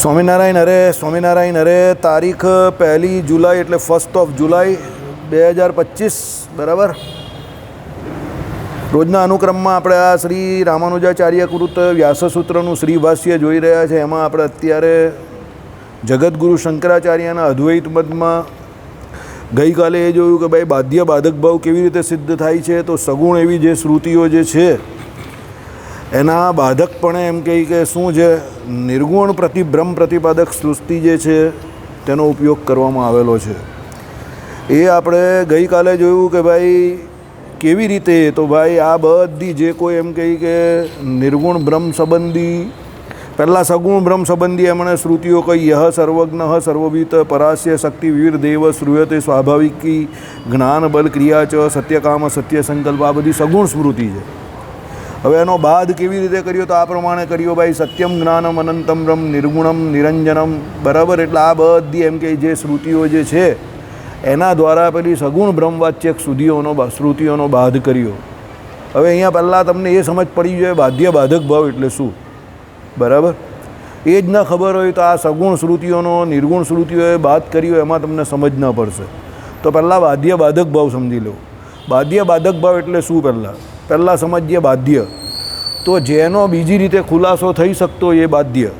સ્વામિનારાયણ અરે તારીખ 1 જુલાઈ એટલે 1 જુલાઈ 2025 બરાબર. રોજના અનુક્રમમાં આપણે આ શ્રી રામાનુજાચાર્ય કૃત વ્યાસસૂત્રનું શ્રી ભાષ્ય જોઈ રહ્યા છે. એમાં આપણે અત્યારે જગતગુરુ શંકરાચાર્યના અદ્વૈત મતમાં ગઈકાલે એ જોયું કે ભાઈ બાધ્ય બાધક ભાવ કેવી રીતે સિદ્ધ થાય છે. તો સગુણ એવી જે શ્રુતિઓ જે છે એના બાધકપણે એમ કહી કે શું છે, નિર્ગુણ બ્રહ્મ પ્રતિપાદક સૃષ્ટિ જે છે તેનો ઉપયોગ કરવામાં આવેલો છે. એ આપણે ગઈકાલે જોયું કે ભાઈ કેવી રીતે. તો ભાઈ આ બધી જે કોઈ એમ કહી કે નિર્ગુણ બ્રહ્મ સંબંધી, પહેલાં સગુણ બ્રહ્મ સંબંધી એમણે શ્રુતિઓ કહી. યહ સર્વજ્ઞ સર્વવિત પરાસ્ય શક્તિ વીર દેવ શ્રૂયતે સ્વાભાવિકી જ્ઞાન બલ ક્રિયા ચ સત્યકામ સત્ય સંકલ્પ, આ બધી સગુણ સ્મૃતિ છે. હવે એનો બાદ કેવી રીતે કર્યો તો આ પ્રમાણે કર્યો ભાઈ. સત્યમ જ્ઞાનમ અનંતમ બ્રહ્મ નિર્ગુણમ નિરંજનમ બરાબર. એટલે આ બધી એમ કે જે શ્રુતિઓ જે છે એના દ્વારા પેલી સગુણ બ્રહ્મવાચ્યક શ્રુતિઓનો બાદ કર્યો. હવે અહીંયા પહેલાં તમને એ સમજ પડી જોઈએ બાધ્ય બાધક ભાવ એટલે શું, બરાબર. એ જ ન ખબર હોય તો આ સગુણ શ્રુતિઓનો નિર્ગુણ શ્રુતિઓએ બાદ કર્યો એમાં તમને સમજ ન પડશે. તો પહેલાં બાધ્ય બાધક ભાવ સમજી લો. બાધ્ય બાધક ભાવ એટલે શું પહેલાં સમજીએ. બાધ્ય તો જેનો બીજી રીતે ખુલાસો થઈ શકતો એ બાધ્ય,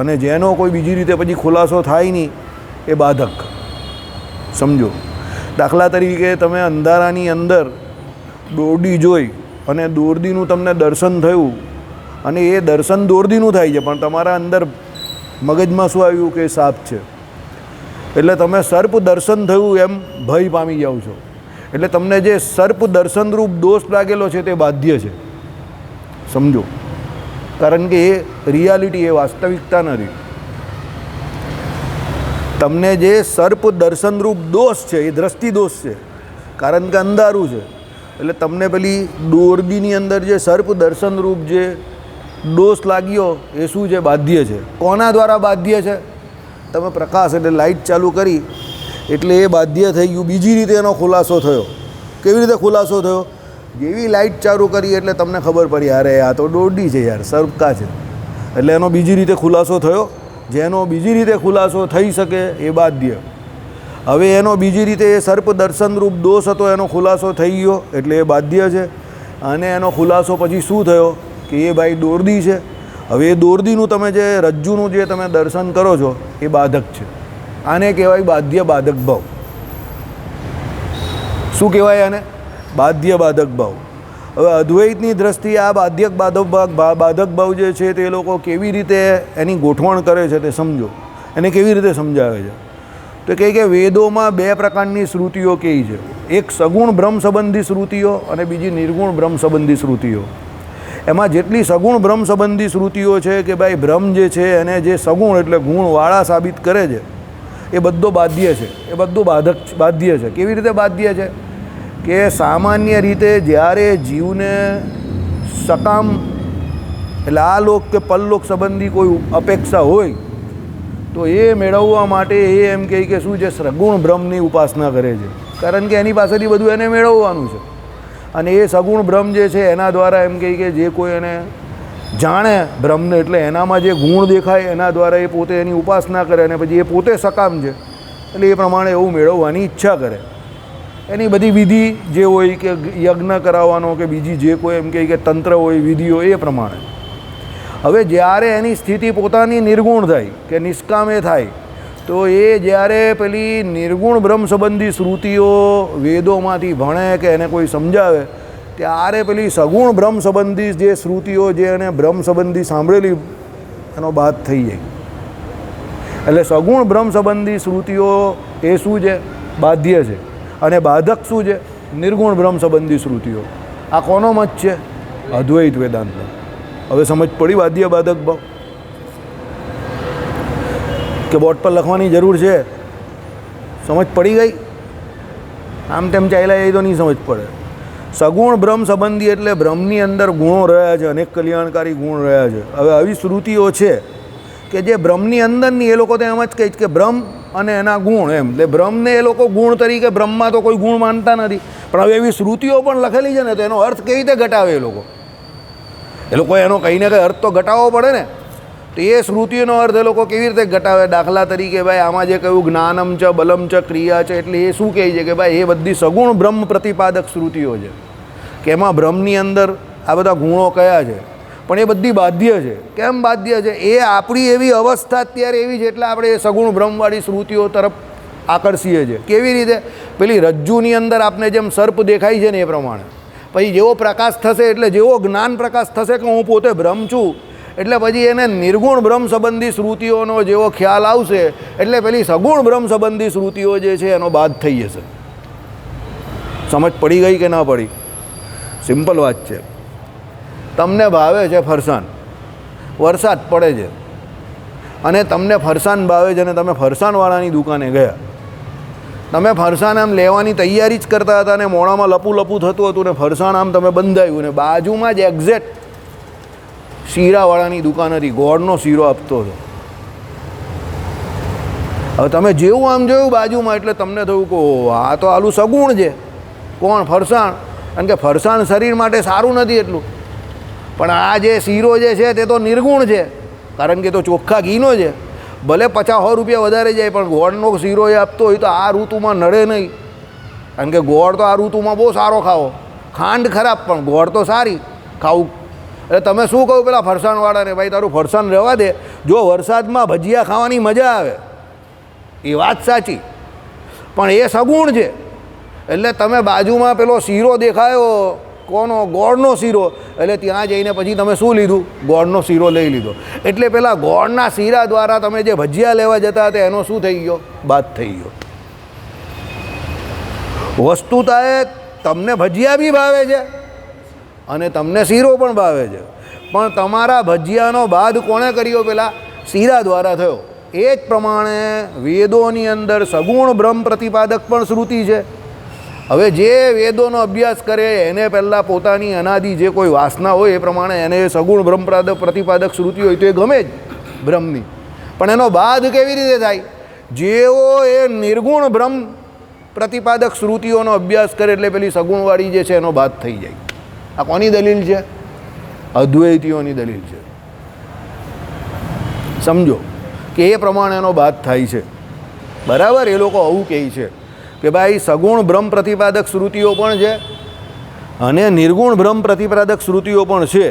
અને જેનો કોઈ બીજી રીતે પછી ખુલાસો થાય નહીં એ બાધક. સમજો, દાખલા તરીકે તમે અંધારાની અંદર દોરડી જોઈ અને દોરડીનું તમને દર્શન થયું, અને એ દર્શન દોરડીનું થાય છે પણ તમારા અંદર મગજમાં શું આવ્યું કે સાપ છે. એટલે તમે સર્પ દર્શન થયું એમ ભય પામી જાઓ છો. એટલે તમને જે સર્પ દર્શનરૂપ દોષ લાગેલો છે તે બાધ્ય છે. સમજો, કારણ કે એ રિયાલિટી, એ વાસ્તવિકતા નથી. તમને જે સર્પ દર્શનરૂપ દોષ છે એ દ્રષ્ટિ દોષ છે, કારણ કે અંધારું છે. એટલે તમને પેલી દોરડીની અંદર જે સર્પ દર્શનરૂપ જે દોષ લાગ્યો એ શું છે, બાધ્ય છે. કોના દ્વારા બાધ્ય છે? તમે પ્રકાશ એટલે લાઇટ ચાલુ કરી એટલે એ બાધ્ય થઈ ગયું. બીજી રીતે એનો ખુલાસો થયો. કેવી રીતે ખુલાસો થયો? જેવી લાઇટ ચાલુ કરી એટલે તમને ખબર પડી અરે આ તો દોરડી છે યાર, સર્પકા છે. એટલે એનો બીજી રીતે ખુલાસો થયો. જેનો બીજી રીતે ખુલાસો થઈ શકે એ બાધ્ય. હવે એનો બીજી રીતે એ સર્પ દર્શનરૂપ દોષ હતો એનો ખુલાસો થઈ ગયો એટલે એ બાધ્ય છે. અને એનો ખુલાસો પછી શું થયો કે એ ભાઈ દોરડી છે. હવે એ દોરડીનું તમે જે રજ્જુનું જે તમે દર્શન કરો છો એ બાધક છે. આને કહેવાય બાધ્ય બાધક ભાવ. શું કહેવાય આને? બાધ્ય બાધક ભાવ. હવે અદ્વૈતની દ્રષ્ટિએ આ બાધ્ય બાધક ભાવ જે છે તે લોકો કેવી રીતે એની ગોઠવણ કરે છે તે સમજો. એને કેવી રીતે સમજાવે છે તો કહે કે વેદોમાં બે પ્રકારની શ્રુતિઓ કહી છે. એક સગુણ બ્રહ્મ સંબંધી શ્રુતિઓ અને બીજી નિર્ગુણ બ્રહ્મ સંબંધી શ્રુતિઓ. એમાં જેટલી સગુણ બ્રહ્મ સંબંધી શ્રુતિઓ છે કે ભાઈ બ્રહ્મ જે છે એને જે સગુણ એટલે ગુણવાળા સાબિત કરે છે એ બધો બાધ્ય છે. એ બધું બાધ્ય છે. કેવી રીતે બાધ્ય છે કે સામાન્ય રીતે જ્યારે જીવને સકામ એટલે આ લોક કે પરલોક સંબંધી કોઈ અપેક્ષા હોય તો એ મેળવવા માટે એ એમ કહે કે શું છે, સગુણ બ્રહ્મની ઉપાસના કરે છે. કારણ કે એની પાસેથી બધું એને મેળવવાનું છે. અને એ સગુણ બ્રહ્મ જે છે એના દ્વારા એમ કહે કે જે કોઈ એને જાણે બ્રહ્મને એટલે એનામાં જે ગુણ દેખાય એના દ્વારા એ પોતે એની ઉપાસના કરે અને પછી એ પોતે સકામ છે એટલે એ પ્રમાણે એવું મેળવવાની ઈચ્છા કરે. એની બધી વિધિ જે હોય કે યજ્ઞ કરાવવાનો કે બીજી જે કોઈ એમ કહે કે તંત્ર હોય, વિધિઓ, એ પ્રમાણે. હવે જ્યારે એની સ્થિતિ પોતાની નિર્ગુણ થાય કે નિષ્કામે થાય તો એ જ્યારે પેલી નિર્ગુણ બ્રહ્મ સંબંધી શ્રુતિઓ વેદોમાંથી ભણે કે એને કોઈ સમજાવે ત્યારે પેલી સગુણ બ્રહ્મ સંબંધી જે શ્રુતિઓ જે એને બ્રહ્મ સંબંધી સાંભળેલી એનો બાદ થઈ જાય. એટલે સગુણ બ્રહ્મ સંબંધી શ્રુતિઓ એ શું છે, બાધ્ય છે. અને બાધક શું છે, નિર્ગુણ બ્રહ્મ સંબંધી શ્રુતિઓ. આ કોનો મત છે? અદ્વૈત વેદાંતનો. હવે સમજ પડી બાધ્ય બાધક ભાવ કે બોર્ડ પર લખવાની જરૂર છે? સમજ પડી ગઈ? આમ તેમ ચાલ્યા એ તો નહીં સમજ પડે. સગુણ બ્રહ્મ સંબંધી એટલે બ્રહ્મની અંદર ગુણો રહ્યા છે, અનેક કલ્યાણકારી ગુણ રહ્યા છે. હવે આવી શ્રુતિઓ છે કે જે બ્રહ્મની અંદરની, એ લોકો તો એમ જ કહે છે કે બ્રહ્મ અને એના ગુણ એમ. એટલે બ્રહ્મને એ લોકો ગુણ તરીકે, બ્રહ્મમાં તો કોઈ ગુણ માનતા નથી. પણ હવે એવી શ્રુતિઓ પણ લખેલી છે ને તો એનો અર્થ કેવી રીતે ઘટાવે એ લોકો? એનો કંઈ ને કંઈ અર્થ તો ઘટાડવો પડે ને. તો એ શ્રુતિનો અર્થ એ લોકો કેવી રીતે ઘટાવે? દાખલા તરીકે ભાઈ આમાં જે કહ્યું જ્ઞાનમ ચ બલમ ચ ક્રિયા છે, એટલે એ શું કહે છે કે ભાઈ એ બધી સગુણ બ્રહ્મ પ્રતિપાદક શ્રુતિઓ છે કે એમાં બ્રહ્મની અંદર આ બધા ગુણો કયા છે, પણ એ બધી બાધ્ય છે. કેમ બાધ્ય છે? એ આપણી એવી અવસ્થા અત્યારે એવી છે એટલે આપણે એ સગુણ બ્રહ્મવાળી શ્રુતિઓ તરફ આકર્ષીએ છીએ. કેવી રીતે? પેલી રજ્જુની અંદર આપને જેમ સર્પ દેખાય છે ને એ પ્રમાણે. પછી જેવો પ્રકાશ થશે એટલે જેવો જ્ઞાન પ્રકાશ થશે કે હું પોતે બ્રહ્મ છું, એટલે પછી એને નિર્ગુણ બ્રહ્મ સંબંધી શ્રુતિઓનો જેવો ખ્યાલ આવશે એટલે પેલી સગુણ બ્રહ્મ સંબંધી શ્રુતિઓ જે છે એનો બાદ થઈ જશે. સમજ પડી ગઈ કે ના પડી? સિમ્પલ વાત છે. તમને ભાવે છે ફરસાણ, વરસાદ પડે છે અને તમને ફરસાણ ભાવે છે અને તમે ફરસાણવાળાની દુકાને ગયા. તમે ફરસાણ આમ લેવાની તૈયારી જ કરતા હતા અને મોડામાં લપું લપું થતું હતું ને ફરસાણ આમ તમે બંધાયું ને બાજુમાં જ એક્ઝેક્ટ શીરાવાળાની દુકાન હતી, ગોળનો શીરો આપતો હતો. હવે તમે જેવું આમ જોયું બાજુમાં એટલે તમને થયું કે આ તો આલું સગુણ છે. કોણ? ફરસાણ. કારણ કે ફરસાણ શરીર માટે સારું નથી એટલું, પણ આ જે શીરો જે છે તે તો નિર્ગુણ છે, કારણ કે તો ચોખ્ખા ઘીનો છે. ભલે 50-100 રૂપિયા વધારે જાય પણ ગોળનો શીરો એ આપતો હોય તો આ ઋતુમાં નડે નહીં, કારણ કે ગોળ તો આ ઋતુમાં બહુ સારો ખાવો. ખાંડ ખરાબ પણ ગોળ તો સારી ખાવું. એટલે તમે શું કહું પેલા ફરસાણવાળાને, ભાઈ તારું ફરસાણ રહેવા દે, જો વરસાદમાં ભજીયા ખાવાની મજા આવે એ વાત સાચી, પણ એ સગુણ છે. એટલે તમે બાજુમાં પેલો શીરો દેખાયો, કોનો? ગોળનો શીરો, એટલે ત્યાં જઈને પછી તમે શું લીધું? ગોળનો શીરો લઈ લીધો. એટલે પેલા ગોળના શીરા દ્વારા તમે જે ભજીયા લેવા જતા હતા એનો શું થઈ ગયો? બાદ થઈ ગયો. વસ્તુતાએ તમને ભજીયા બી ભાવે છે અને તમને શીરો પણ ભાવે છે, પણ તમારા ભજીયાનો બાદ કોણે કર્યો? પેલા શીરા દ્વારા થયો. એ જ પ્રમાણે વેદોની અંદર સગુણ બ્રહ્મ પ્રતિપાદક પણ શ્રુતિ છે. હવે જે વેદોનો અભ્યાસ કરે એને પહેલાં પોતાની અનાદિ જે કોઈ વાસના હોય એ પ્રમાણે એને સગુણ બ્રહ્મ પ્રતિપાદક શ્રુતિ હોય તો એ ગમે જ બ્રહ્મની, પણ એનો બાદ કેવી રીતે થાય? જેવો એ નિર્ગુણ બ્રહ્મ પ્રતિપાદક શ્રુતિઓનો અભ્યાસ કરે એટલે પેલી સગુણવાળી જે છે એનો બાદ થઈ જાય. આ કોની દલીલ છે? અદ્વૈતીઓની દલીલ છે. સમજો કે એ પ્રમાણે એનો બાદ થાય છે. બરાબર? એ લોકો આવું કહે છે કે ભાઈ સગુણ બ્રહ્મ પ્રતિપાદક શ્રુતિઓ પણ છે અને નિર્ગુણ બ્રહ્મ પ્રતિપાદક શ્રુતિઓ પણ છે,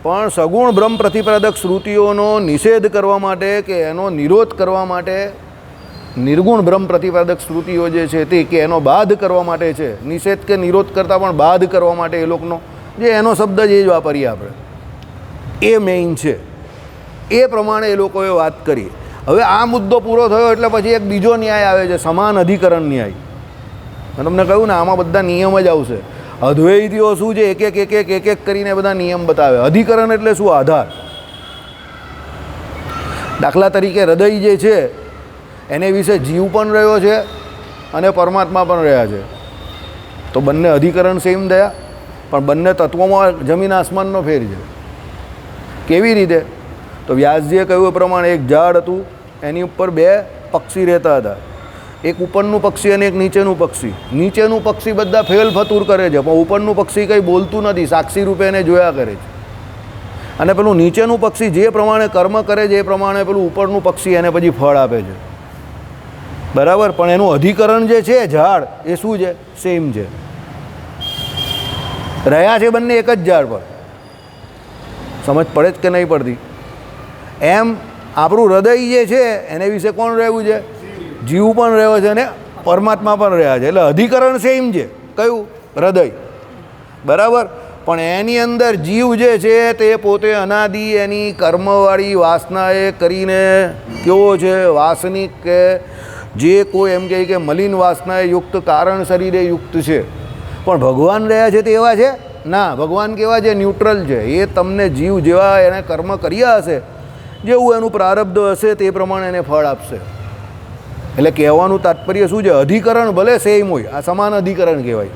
પણ સગુણ બ્રહ્મ પ્રતિપાદક શ્રુતિઓનો નિષેધ કરવા માટે કે એનો નિરોધ કરવા માટે નિર્ગુણ બ્રહ્મ પ્રતિપાદક શ્રુતિઓ જે છે તે કે એનો બાદ કરવા માટે છે. નિષેધ કે નિરોધ કરતાં પણ બાદ કરવા માટે એ લોકોનો જે એનો શબ્દ જ એ જ વાપરીએ આપણે, એ મેઇન છે. એ પ્રમાણે એ લોકોએ વાત કરી. હવે આ મુદ્દો પૂરો થયો એટલે પછી એક બીજો ન્યાય આવે છે, સમાન અધિકરણ ન્યાય. મેં તમને કહ્યું ને આમાં બધા નિયમ જ આવશે. અદ્વૈતીઓ શું છે? એક એક કરીને બધા નિયમ બતાવે. અધિકરણ એટલે શું? આધાર. દાખલા તરીકે હૃદય જે છે એને વિશે જીવ પણ રહ્યો છે અને પરમાત્મા પણ રહ્યા છે, તો બંને અધિકરણ સેમ થયા, પણ બંને તત્વોમાં જમીન આસમાનનો ફેર છે. કેવી રીતે? તો વ્યાસજીએ કહ્યું એ પ્રમાણે એક ઝાડ હતું, એની ઉપર 2 પક્ષી રહેતા હતા, એક ઉપરનું પક્ષી અને એક નીચેનું પક્ષી. નીચેનું પક્ષી બધા ફેલ ફતુર કરે છે, પણ ઉપરનું પક્ષી કંઈ બોલતું નથી, સાક્ષી રૂપે એને જોયા કરે છે. અને પેલું નીચેનું પક્ષી જે પ્રમાણે કર્મ કરે છે એ પ્રમાણે પેલું ઉપરનું પક્ષી એને પછી ફળ આપે છે. બરાબર? પણ એનું અધિકરણ જે છે ઝાડ એ શું છે? સેમ છે. રહ્યા છે બંને એક જ ઝાડ પર. સમજ પડે જ કે નહીં પડતી? એમ આપણું હૃદય જે છે એને વિશે કોણ રહેવું છે? જીવ પણ રહ્યો છે અને પરમાત્મા પણ રહ્યા છે. એટલે અધિકરણ સેમ છે. કયું? હૃદય. બરાબર? પણ એની અંદર જીવ જે છે તે પોતે અનાદિ એની કર્મવાળી વાસનાએ કરીને કેવો છે? વાસનિક કે જે કોઈ એમ કહે કે મલિન વાસનાએ યુક્ત કારણ શરીરે યુક્ત છે. પણ ભગવાન રહ્યા છે તે એવા છે? ના. ભગવાન કેવા છે? ન્યુટ્રલ છે. એ તમને જીવ જેવા એને કર્મ કર્યા હશે, જેવું એનું પ્રારબ્ધ હશે તે પ્રમાણે એને ફળ આપશે. એટલે કહેવાનું તાત્પર્ય શું છે? અધિકરણ ભલે સેમ હોય, આ સમાન અધિકરણ કહેવાય,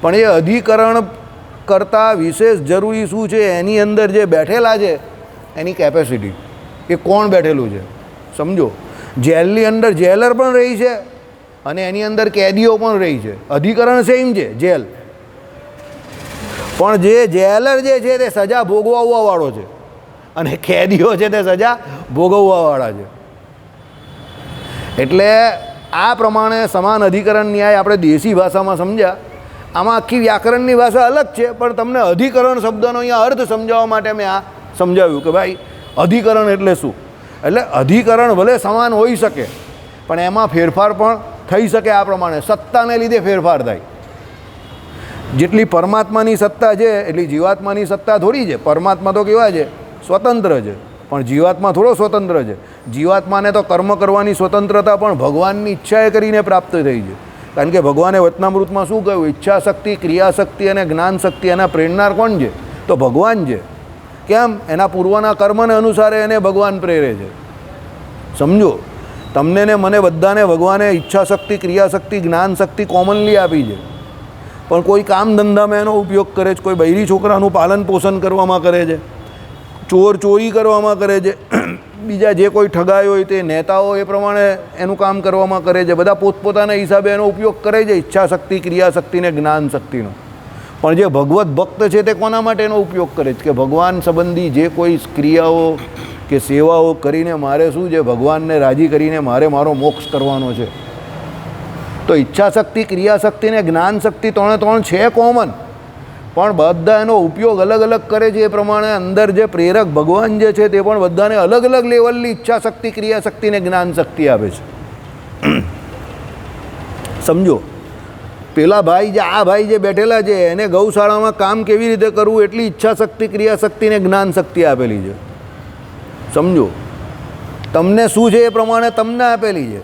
પણ એ અધિકરણ કરતાં વિશેષ જરૂરી શું છે? એની અંદર જે બેઠેલા છે એની કેપેસિટી, એ કોણ બેઠેલું છે? સમજો, જેલની અંદર જેલર પણ રહી છે અને એની અંદર કેદીઓ પણ રહી છે. અધિકરણ સેમ છે જેલ, પણ જે જેલર જે છે તે સજા ભોગવવાવાળો છે અને કેદીઓ છે તે સજા ભોગવવાવાળા છે. એટલે આ પ્રમાણે સમાન અધિકરણ ન્યાય આપણે દેશી ભાષામાં સમજ્યા. આમાં આખી વ્યાકરણની ભાષા અલગ છે, પણ તમને અધિકરણ શબ્દનો અહીંયા અર્થ સમજાવવા માટે મેં આ સમજાવ્યું કે ભાઈ અધિકરણ એટલે શું. એટલે અધિકરણ ભલે સમાન હોઈ શકે, પણ એમાં ફેરફાર પણ થઈ શકે. આ પ્રમાણે સત્તાને લીધે ફેરફાર થાય. જેટલી પરમાત્માની સત્તા છે એટલી જીવાત્માની સત્તા થોડી છે. પરમાત્મા તો કેવા છે? સ્વતંત્ર છે. પણ જીવાત્મા થોડો સ્વતંત્ર છે. જીવાત્માને તો કર્મ કરવાની સ્વતંત્રતા પણ ભગવાનની ઈચ્છાએ કરીને પ્રાપ્ત થઈ છે. કારણ કે ભગવાને વચનામૃતમાં શું કહ્યું? ઈચ્છા શક્તિ, ક્રિયાશક્તિ અને જ્ઞાન શક્તિ એના પ્રેરનાર કોણ છે? તો ભગવાન છે. કેમ? એના પૂર્વના કર્મને અનુસારે એને ભગવાન પ્રેરે છે. સમજો, તમને ને મને બધાને ભગવાને ઈચ્છા શક્તિ, ક્રિયાશક્તિ, જ્ઞાન શક્તિ કોમનલી આપી છે. પણ કોઈ કામ ધંધામાં એનો ઉપયોગ કરે છે, કોઈ બૈરી છોકરાનું પાલન પોષણ કરવામાં કરે છે, ચોર ચોરી કરવામાં કરે છે, બીજા જે કોઈ ઠગાઈ હોય તે નેતાઓ એ પ્રમાણે એનું કામ કરવામાં કરે છે. બધા પોતપોતાના હિસાબે એનો ઉપયોગ કરે છે, ઈચ્છા શક્તિ, ક્રિયાશક્તિ ને જ્ઞાન શક્તિનો. પણ જે ભગવત ભક્ત છે તે કોના માટે એનો ઉપયોગ કરે છે? કે ભગવાન સંબંધી જે કોઈ ક્રિયાઓ કે સેવાઓ કરીને મારે શું છે? ભગવાનને રાજી કરીને મારે મારો મોક્ષ કરવાનો છે. તો ઈચ્છા શક્તિ, ક્રિયાશક્તિ ને જ્ઞાન શક્તિ ત્રણે છે કોમન, પણ બધા એનો ઉપયોગ અલગ અલગ કરે છે. એ પ્રમાણે અંદર જે પ્રેરક ભગવાન જે છે તે પણ બધાને અલગ અલગ લેવલની ઈચ્છા શક્તિ, ક્રિયાશક્તિ ને જ્ઞાન શક્તિ આપે છે. સમજો, પેલા ભાઈ જે આ ભાઈ જે બેઠેલા છે એને ગૌશાળામાં કામ કેવી રીતે કરવું એટલી ઈચ્છા શક્તિ, ક્રિયાશક્તિ ને જ્ઞાન શક્તિ આપેલી છે. સમજો, તમને શું છે એ પ્રમાણે તમને આપેલી છે.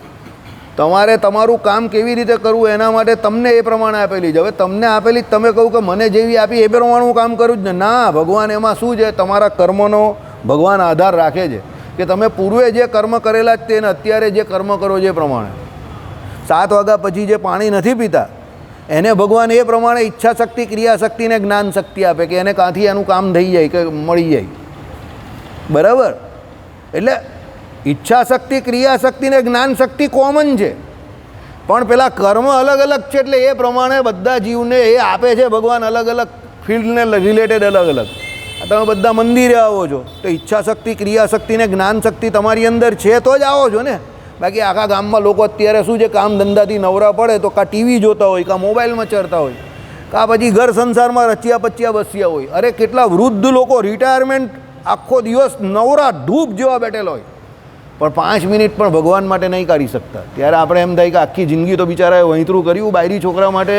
તમારે તમારું કામ કેવી રીતે કરવું એના માટે તમને એ પ્રમાણે આપેલી છે. હવે તમને આપેલી તમે કહું કે મને જેવી આપી એ પ્રમાણે હું કામ કરું જ ને? ના, ભગવાન એમાં શું છે? તમારા કર્મનો ભગવાન આધાર રાખે છે કે તમે પૂર્વે જે કર્મ કરેલા જ તેને અત્યારે જે કર્મ કરો છે એ પ્રમાણે. 7 વાગ્યા પછી જે પાણી નથી પીતા એને ભગવાન એ પ્રમાણે ઈચ્છા શક્તિ, ક્રિયાશક્તિ ને જ્ઞાન શક્તિ આપે કે એને કાંથી એનું કામ થઈ જાય કે મળી જાય. બરાબર? એટલે ઈચ્છા શક્તિ, ક્રિયાશક્તિ ને જ્ઞાન શક્તિ કોમન છે, પણ પેલા કર્મ અલગ અલગ છે. એટલે એ પ્રમાણે બધા જીવને એ આપે છે ભગવાન અલગ અલગ ફિલ્ડને રિલેટેડ અલગ અલગ. તમે બધા મંદિરે આવો છો તો ઈચ્છા શક્તિ, ક્રિયાશક્તિ ને જ્ઞાન શક્તિ તમારી અંદર છે તો જ આવો છો ને. બાકી આખા ગામમાં લોકો અત્યારે શું છે? કામ ધંધાથી નવરા પડે તો કાં ટીવી જોતા હોય, કાં મોબાઈલમાં ચડતા હોય, કાં પછી ઘર સંસારમાં રચ્યા પચ્યા બસ્યા હોય. અરે કેટલા વૃદ્ધ લોકો રિટાયરમેન્ટ આખો દિવસ નવરા ધૂપ જેવા બેઠેલા હોય, પણ 5 મિનિટ પણ ભગવાન માટે નહીં કાઢી શકતા. ત્યારે આપણે એમ થાય કે આખી જિંદગી તો બિચારાએ વહીતરું કર્યું બાયરી છોકરા માટે,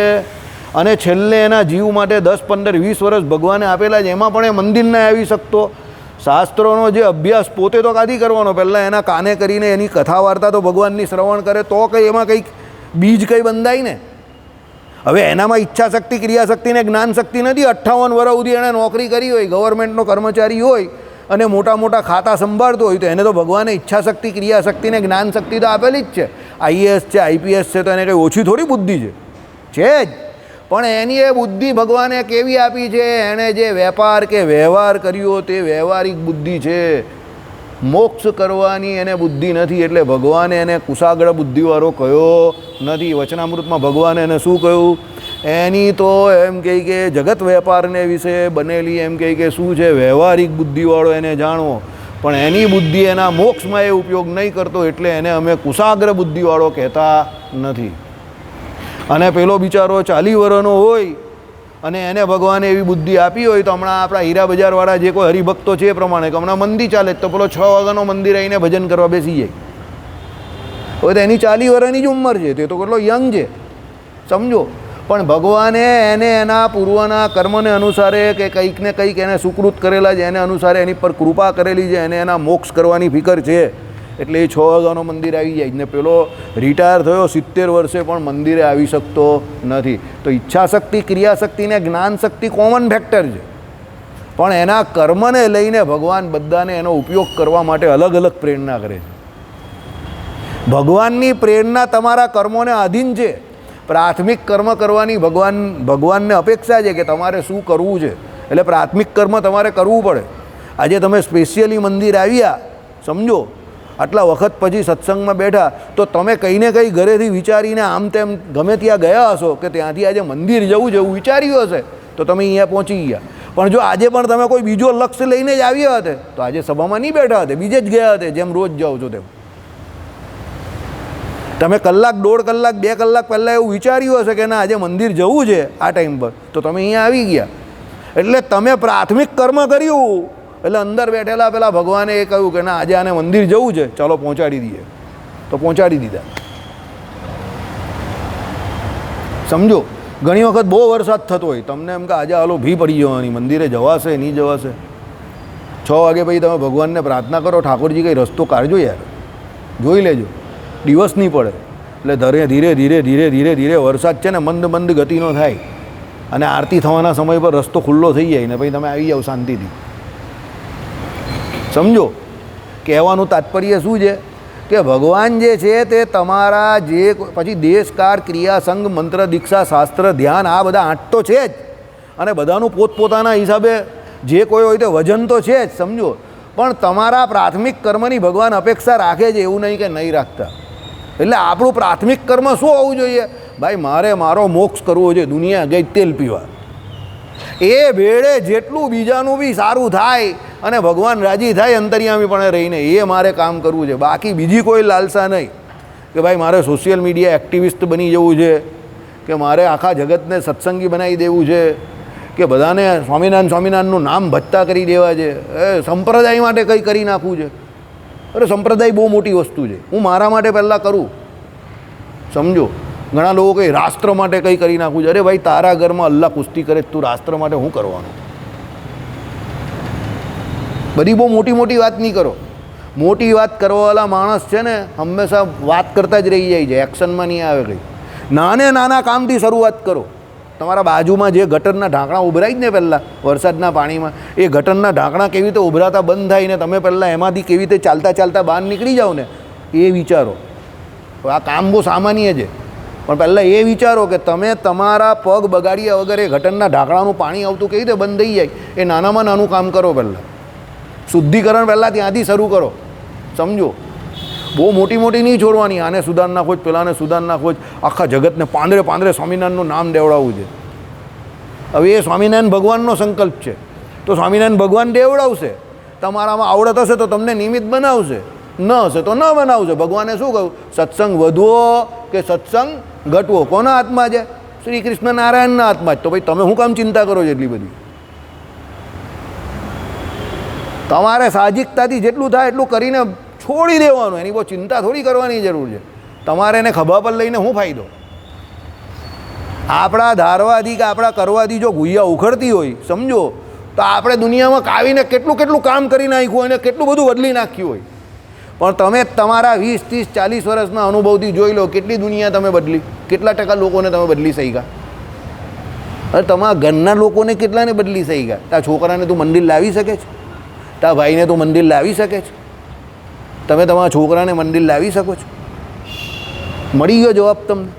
અને છેલ્લે એના જીવ માટે 10, 15, 20 વર્ષ ભગવાને આપેલા છે, એમાં પણ એ મંદિર ના આવી શકતો. શાસ્ત્રોનો જે અભ્યાસ પોતે તો કાથી કરવાનો? પહેલાં એના કાને કરીને એની કથા વાર્તા તો ભગવાનની શ્રવણ કરે તો કંઈ એમાં કંઈક બીજ કંઈ બંધાય ને. હવે એનામાં ઈચ્છા શક્તિ, ક્રિયાશક્તિ ને જ્ઞાન શક્તિ નથી. 58 વર્ષ સુધી એણે નોકરી કરી હોય, ગવર્મેન્ટનો કર્મચારી હોય અને મોટા મોટા ખાતા સંભાળતો હોય, તો એને તો ભગવાને ઈચ્છા શક્તિ, ક્રિયાશક્તિ ને જ્ઞાન શક્તિ તો આપેલી જ છે. IAS છે, IPS છે, તો એને કંઈ ઓછી થોડી બુદ્ધિ છે જ. પણ એની એ બુદ્ધિ ભગવાને કેવી આપી છે? એણે જે વેપાર કે વ્યવહાર કર્યો તે વ્યવહારિક બુદ્ધિ છે. મોક્ષ કરવાની એને બુદ્ધિ નથી, એટલે ભગવાને એને કુશાગ્ર બુદ્ધિવાળો કહ્યો નથી. વચનામૃતમાં ભગવાને એને શું કહ્યું? એની તો એમ કહે કે જગત વેપારને વિશે બનેલી એમ કહે કે શું છે? વ્યવહારિક બુદ્ધિવાળો એને જાણવો, પણ એની બુદ્ધિ એના મોક્ષમાં એ ઉપયોગ નહીં કરતો, એટલે એને અમે કુશાગ્ર બુદ્ધિવાળો કહેતા નથી. અને પેલો બિચારો 40 વર્ષનો હોય અને એને ભગવાને એવી બુદ્ધિ આપી હોય, તો હમણાં આપણા હીરા બજારવાળા જે કોઈ હરિભક્તો છે એ પ્રમાણે કે હમણાં મંદિર ચાલે તો પેલો 6 વાગ્યાનો મંદિર આવીને ભજન કરવા બેસી જાય. હવે તો એની 40 વર્ષની જ ઉંમર છે, તે તો કેટલો યંગ છે. સમજો, પણ ભગવાને એને એના પૂર્વના કર્મને અનુસારે કે કંઈક ને કંઈક એને સુકૃત કરેલા છે, એને અનુસારે એની પર કૃપા કરેલી છે, એને એના મોક્ષ કરવાની ફિકર છે, એટલે એ 6 વાગ્યાનો મંદિર આવી જાય. ને પેલો રિટાયર થયો 70 વર્ષે પણ મંદિરે આવી શકતો નથી. તો ઈચ્છાશક્તિ, ક્રિયાશક્તિ ને જ્ઞાન શક્તિ કોમન ફેક્ટર છે, પણ એના કર્મને લઈને ભગવાન બધાને એનો ઉપયોગ કરવા માટે અલગ અલગ પ્રેરણા કરે છે. ભગવાનની પ્રેરણા તમારા કર્મોને આધીન છે. પ્રાથમિક કર્મ કરવાની ભગવાનને અપેક્ષા છે કે તમારે શું કરવું છે, એટલે પ્રાથમિક કર્મ તમારે કરવું પડે. આજે તમે સ્પેશિયલી મંદિર આવ્યા, સમજો, આટલા વખત પછી સત્સંગમાં બેઠા, તો તમે કંઈ ને કંઈ ઘરેથી વિચારીને આમ તેમ ગમે ત્યાં ગયા હશો કે ત્યાંથી આજે મંદિર જવું છે એવું વિચાર્યું હશે, તો તમે અહીંયા પહોંચી ગયા. પણ જો આજે પણ તમે કોઈ બીજો લક્ષ્ય લઈને જ આવ્યા હતા તો આજે સભામાં નહીં બેઠા હતા, બીજે જ ગયા હતા જેમ રોજ જાઓ છો તેમ. તમે કલાક, 1.5 કલાક, 2 કલાક પહેલાં એવું વિચાર્યું હશે કે ના આજે મંદિર જવું છે આ ટાઈમ પર, તો તમે અહીંયા આવી ગયા. એટલે તમે પ્રાથમિક કર્મ કર્યું, એટલે અંદર બેઠેલા પેલા ભગવાને એ કહ્યું કે ના આજે આને મંદિર જવું છે, ચાલો પહોંચાડી દઈએ, તો પહોંચાડી દીધા. સમજો, ઘણી વખત બહુ વરસાદ થતો હોય, તમને એમ કે આજે હાલો ભી પડી જવાની, મંદિરે જવાશે નહીં જવાશે, 6 વાગે પછી તમે ભગવાનને પ્રાર્થના કરો, ઠાકોરજી કંઈ રસ્તો કાઢજો યાર, જોઈ લેજો, દિવસ નહીં પડે. એટલે ધીરે ધીરે ધીરે ધીરે ધીરે વરસાદ છે ને મંદ મંદ ગતિનો થાય અને આરતી થવાના સમય પર રસ્તો ખુલ્લો થઈ જાય ને પછી તમે આવી જાઓ શાંતિથી. સમજો, કહેવાનું તાત્પર્ય શું છે કે ભગવાન જે છે તે તમારા જે પછી દેશકાર, ક્રિયા, સંઘ, મંત્ર, દીક્ષા, શાસ્ત્ર, ધ્યાન, આ બધા 8 તો છે જ, અને બધાનું પોતપોતાના હિસાબે જે કોઈ હોય તે વજન તો છે જ. સમજો, પણ તમારા પ્રાથમિક કર્મની ભગવાન અપેક્ષા રાખે છે, એવું નહીં કે નહીં રાખતા. એટલે આપણું પ્રાથમિક કર્મ શું હોવું જોઈએ? ભાઈ મારે મારો મોક્ષ કરવો છે, દુનિયા ગઈ તેલ પીવા, એ ભેળે જેટલું બીજાનું બી સારું થાય અને ભગવાન રાજી થાય અંતર્યામી પણ રહીને, એ મારે કામ કરવું છે. બાકી બીજી કોઈ લાલસા નહીં કે ભાઈ મારે સોશિયલ મીડિયા એક્ટિવિસ્ટ બની જવું છે, કે મારે આખા જગતને સત્સંગી બનાવી દેવું છે, કે બધાને સ્વામિનારાયણનું નામ ભજતા કરી દેવા છે, સંપ્રદાય માટે કંઈ કરી નાખવું છે. અરે સંપ્રદાય બહુ મોટી વસ્તુ છે, હું મારા માટે પહેલાં કરું. સમજો, ઘણા લોકો કંઈ રાષ્ટ્ર માટે કંઈ કરી નાખવું છે. અરે ભાઈ તારા ઘરમાં અલ્લાહ કુસ્તી કરે, તું રાષ્ટ્ર માટે શું કરવાનું? બધી બહુ મોટી મોટી વાત નહીં કરો. મોટી વાત કરવાવાળા માણસ છે ને હંમેશા વાત કરતા જ રહી જાય છે, એક્શનમાં નહીં આવે કંઈ. નાના કામથી શરૂઆત કરો. તમારા બાજુમાં જે ગટરના ઢાંકણા ઉભરાય જ ને પહેલાં વરસાદના પાણીમાં, એ ગટરના ઢાંકણા કેવી રીતે ઉભરાતા બંધ થાય ને તમે પહેલાં એમાંથી કેવી રીતે ચાલતા ચાલતા બહાર નીકળી જાઓ ને, એ વિચારો. આ કામ બહુ સામાન્ય છે, પણ પહેલાં એ વિચારો કે તમે તમારા પગ બગાડ્યા વગર એ ગટરના ઢાંકણાનું પાણી આવતું કેવી રીતે બંધ થઈ જાય, એ નાનામાં નાનું કામ કરો. પહેલાં શુદ્ધિકરણ પહેલાં ત્યાંથી શરૂ કરો. સમજો, બહુ મોટી મોટી નહીં છોડવાની, આને સુધાર નાખો જ, પેલાને સુધાર નાખો જ, આખા જગતને પાંદરે સ્વામિનારાયણનું નામ દેવડાવવું છે. હવે એ સ્વામિનારાયણ ભગવાનનો સંકલ્પ છે, તો સ્વામિનારાયણ ભગવાન દેવડાવશે. તમારામાં આવડત હશે તો તમને નિમિત્ત બનાવશે, ન હશે તો ન બનાવશે. ભગવાને શું કહ્યું? સત્સંગ વધવો કે સત્સંગ ઘટવો કોના હાથમાં છે? શ્રી કૃષ્ણ નારાયણના હાથમાં જ. તો ભાઈ તમે શું કામ ચિંતા કરો છો એટલી બધી? તમારે સાહજિકતાથી જેટલું થાય એટલું કરીને છોડી દેવાનું, એની બહુ ચિંતા થોડી કરવાની જરૂર છે. તમારે એને ખભા પર લઈને શું ફાયદો? આપણા ધારવાથી કે આપણા કરવાથી જો ગુయ్યા ઉખડતી હોય, સમજો, તો આપણે દુનિયામાં આવીને કેટલું કામ કરી નાખ્યું હોય ને કેટલું બધું બદલી નાખ્યું હોય. પણ તમે તમારા 20, 30, 40 વર્ષના અનુભવથી જોઈ લો કેટલી દુનિયા તમે બદલી, કેટલા ટકા લોકોને તમે બદલી શક્યા. અરે તમારા ઘરના લોકોને કેટલાને બદલી શક્યા? તારા છોકરાને તું મંદિર લાવી શકે છે? તારા ભાઈને તું મંદિર લાવી શકે છે? તમે તમારા છોકરાને મંદિર લાવી શકો છો? મળી ગયો જવાબ તમને.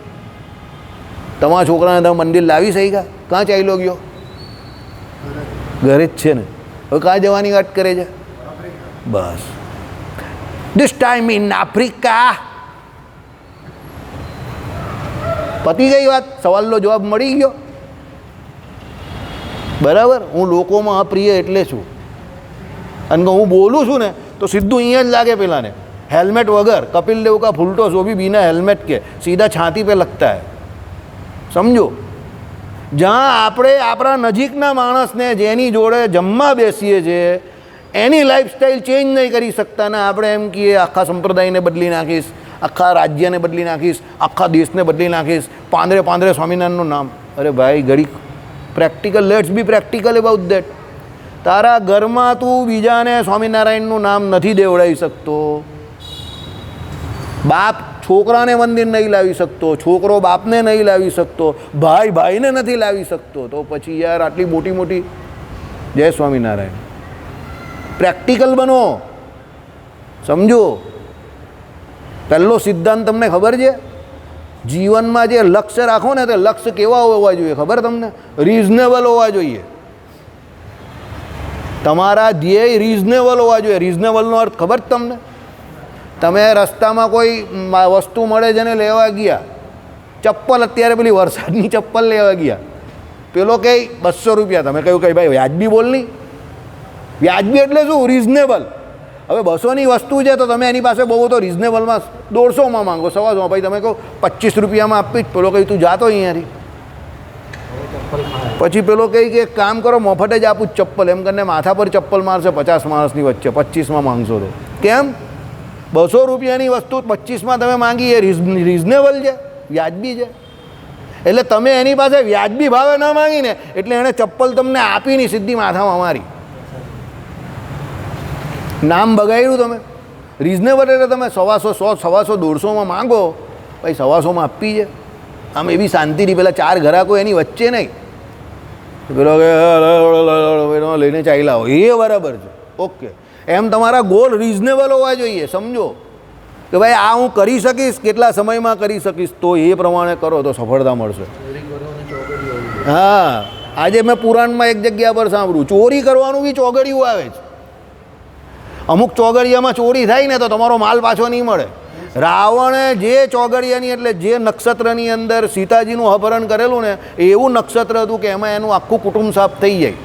તમારા છોકરાને તમે મંદિર લાવી શક્યા? કાં ચાલ્યો ગયો? ઘરે જ છે ને. હવે કાં જવાની વાત કરે છે? બસ this time in Africa. પતી ગઈ વાત, સવાલનો જવાબ મળી ગયો. બરાબર. હું લોકોમાં અપ્રિય એટલે છું, અને હું બોલું છું ને તો સીધું અહીંયા જ લાગે પેલાને. हेलमेट वगैर कपिल देव का फुल टॉस वो भी बिना हेलमेट के सीधा छाती पे लगता है. समझो, જ્યાં આપણે આપણા નજીકના માણસને જેની જોડે જમવા બેસીએ છીએ એની લાઈફસ્ટાઈલ ચેન્જ નહીં કરી શકતા ને આપણે એમ કહીએ આખા સંપ્રદાયને બદલી નાખીશ, આખા રાજ્યને બદલી નાખીશ, આખા દેશને બદલી નાખીશ, પાંદરે સ્વામિનારાયણનું નામ. અરે ભાઈ ઘડી practical, let's be practical about that. તારા ઘરમાં તું બીજાને સ્વામિનારાયણનું નામ નથી દેવડાવી શકતો, બાપ છોકરાને મંદિર નહીં લાવી શકતો, છોકરો બાપને નહીં લાવી શકતો, ભાઈ ભાઈને નથી લાવી શકતો, તો પછી યાર આટલી મોટી મોટી. જય સ્વામિનારાયણ. પ્રેક્ટિકલ બનો. સમજો, પહેલો સિદ્ધાંત તમને ખબર છે? જીવનમાં જે લક્ષ્ય રાખો ને તે લક્ષ્ય કેવા હોવા જોઈએ ખબર તમને? રિઝનેબલ હોવા જોઈએ. તમારા ધ્યેય રિઝનેબલ હોવા જોઈએ. રિઝનેબલનો અર્થ ખબર જ તમને? તમે રસ્તામાં કોઈ વસ્તુ મળે છે ને લેવા ગયા, ચપ્પલ, અત્યારે પેલી વરસાદની ચપ્પલ લેવા ગયા, પેલો કે 200 રૂપિયા, તમે કહ્યું કે ભાઈ વ્યાજબી બોલ નહીં. વ્યાજબી એટલે શું? રિઝનેબલ. હવે 200ની વસ્તુ છે તો તમે એની પાસે બહુ તો રિઝનેબલમાં 150માં માંગો, 125, ભાઈ તમે કહો 25 રૂપિયામાં આપી જ. પેલો કહી તું જાતો અહીંયાથી. પછી પેલો કહે કે એક કામ કરો, મફત જ આપું ચપ્પલ, એમ કરીને માથા પર ચપ્પલ મારશે 50 માણસની વચ્ચે. 25માં માંગશો તો કેમ? 200 રૂપિયાની વસ્તુ 25માં તમે માંગી, એ રિઝનેબલ છે, વ્યાજબી છે. એટલે તમે એની પાસે વ્યાજબી ભાવે ન માંગીને એટલે એણે ચપ્પલ તમને આપી નહીં, સીધી માથામાં મારી, નામ બગાડ્યું તમે. રિઝનેબલ એટલે તમે 125, 100, 125, 150માં માંગો, ભાઈ 125માં આપી છે. આમ એવી શાંતિથી પેલા 4 ઘરાકો એની વચ્ચે નહીં, પેલો કે લઈને ચાલ્યા હોય, એ બરાબર છે, ઓકે. એમ તમારા ગોલ રિઝનેબલ હોવા જોઈએ. સમજો કે ભાઈ આ હું કરી શકીશ, કેટલા સમયમાં કરી શકીશ, તો એ પ્રમાણે કરો તો સફળતા મળશે. હા, આજે મેં પુરાણમાં એક જગ્યા પર સાંભળ્યું, ચોરી કરવાનું બી ચોગડિયું આવે છે. અમુક ચોગડિયામાં ચોરી થાય ને તો તમારો માલ પાછો નહીં મળે. રાવણે જે ચોગડિયાની એટલે જે નક્ષત્રની અંદર સીતાજીનું અપહરણ કરેલું ને, એવું નક્ષત્ર હતું કે એમાં એનું આખું કુટુંબ સાફ થઈ જાય.